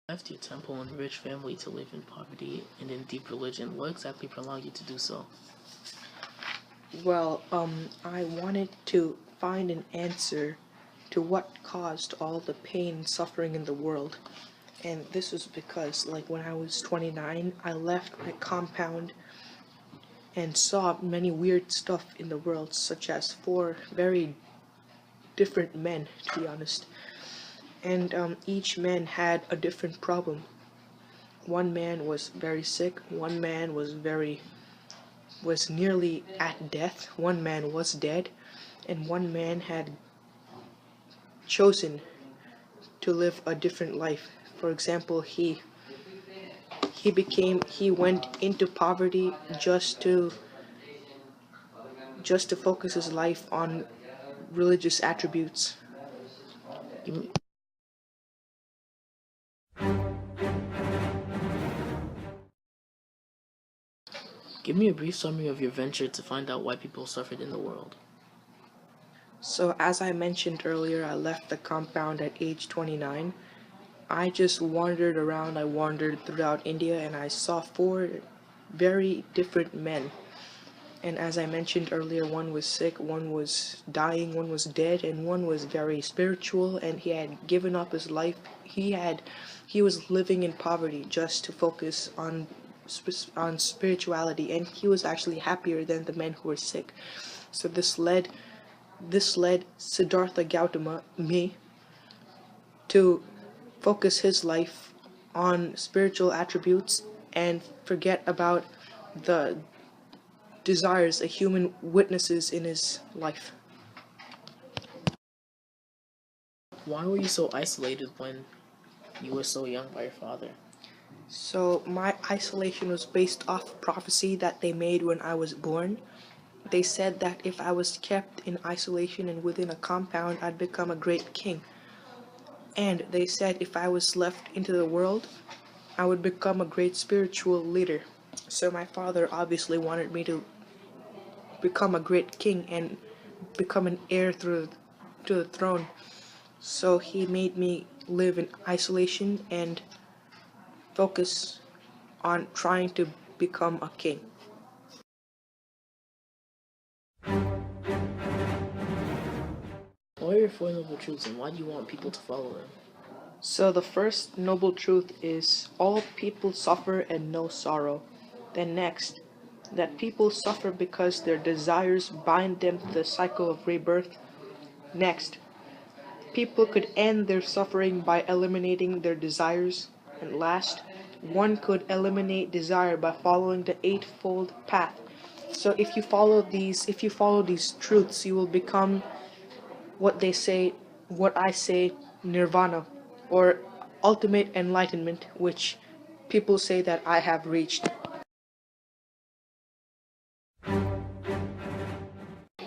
Left your temple and rich family to live in poverty and in deep religion. What exactly prolonged you to do so? Well, I wanted to find an answer to what caused all the pain and suffering in the world. And this was because, like, when I was 29, I left my compound and saw many weird stuff in the world, such as four very different men, to be honest. And each man had a different problem. One man was very sick, one man was nearly at death, one man was dead, and one man had chosen to live a different life. For example, he went into poverty just to focus his life on religious attributes. Give me, give me a brief summary of your venture to find out why people suffered in the world. So as I mentioned earlier, I left the compound at age 29. I just wandered around, I wandered throughout India, and I saw four very different men. And as I mentioned earlier, one was sick, one was dying, one was dead, and one was very spiritual, and he had given up his life. He was living in poverty just to focus on spirituality, and he was actually happier than the men who were sick. So this led Siddhartha Gautama, me, to focus his life on spiritual attributes and forget about the desires a human witnesses in his life. Why were you so isolated when you were so young by your father? So my isolation was based off prophecy that they made when I was born. They said that if I was kept in isolation and within a compound, I'd become a great king. And they said if I was left into the world, I would become a great spiritual leader. So my father obviously wanted me to become a great king and become an heir to the throne. So he made me live in isolation and focus on trying to become a king. What are your Four Noble Truths and why do you want people to follow them? So the first noble truth is all people suffer and know sorrow. Then next, that people suffer because their desires bind them to the cycle of rebirth. Next, people could end their suffering by eliminating their desires. And last, one could eliminate desire by following the eightfold path. So if you follow these truths, you will become what I say, nirvana, or ultimate enlightenment, which people say that I have reached.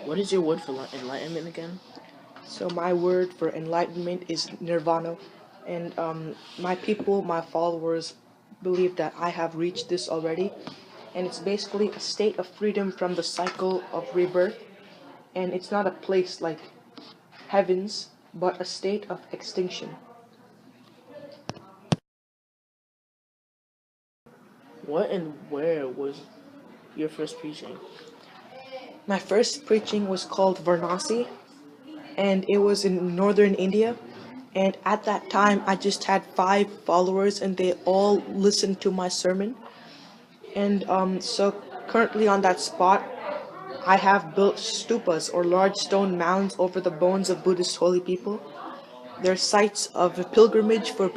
What is your word for enlightenment again? So my word for enlightenment is nirvana, and my followers, believe that I have reached this already, and it's basically a state of freedom from the cycle of rebirth, and it's not a place like heavens, but a state of extinction. What and where was your first preaching? My first preaching was called Varanasi, and it was in northern India. And at that time, I just had 5 followers, and they all listened to my sermon. And so currently on that spot, I have built stupas or large stone mounds over the bones of Buddhist holy people. They're sites of pilgrimage for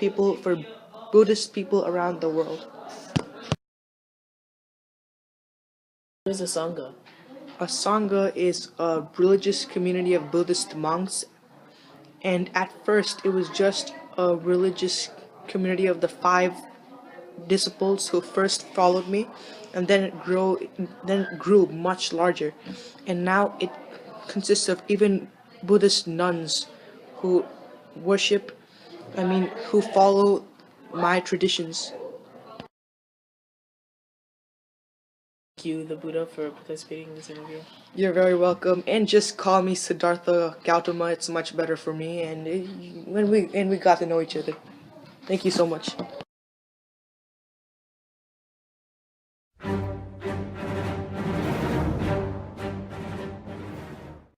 Buddhist people around the world. What is a sangha? A sangha is a religious community of Buddhist monks, and at first it was just a religious community of the 5 disciples who first followed me, and then it grew much larger, and now it consists of even Buddhist nuns who worship, who follow my traditions. Thank you, the Buddha, for participating in this interview. You're very welcome, and just call me Siddhartha Gautama. It's much better for me, and we got to know each other. Thank you so much.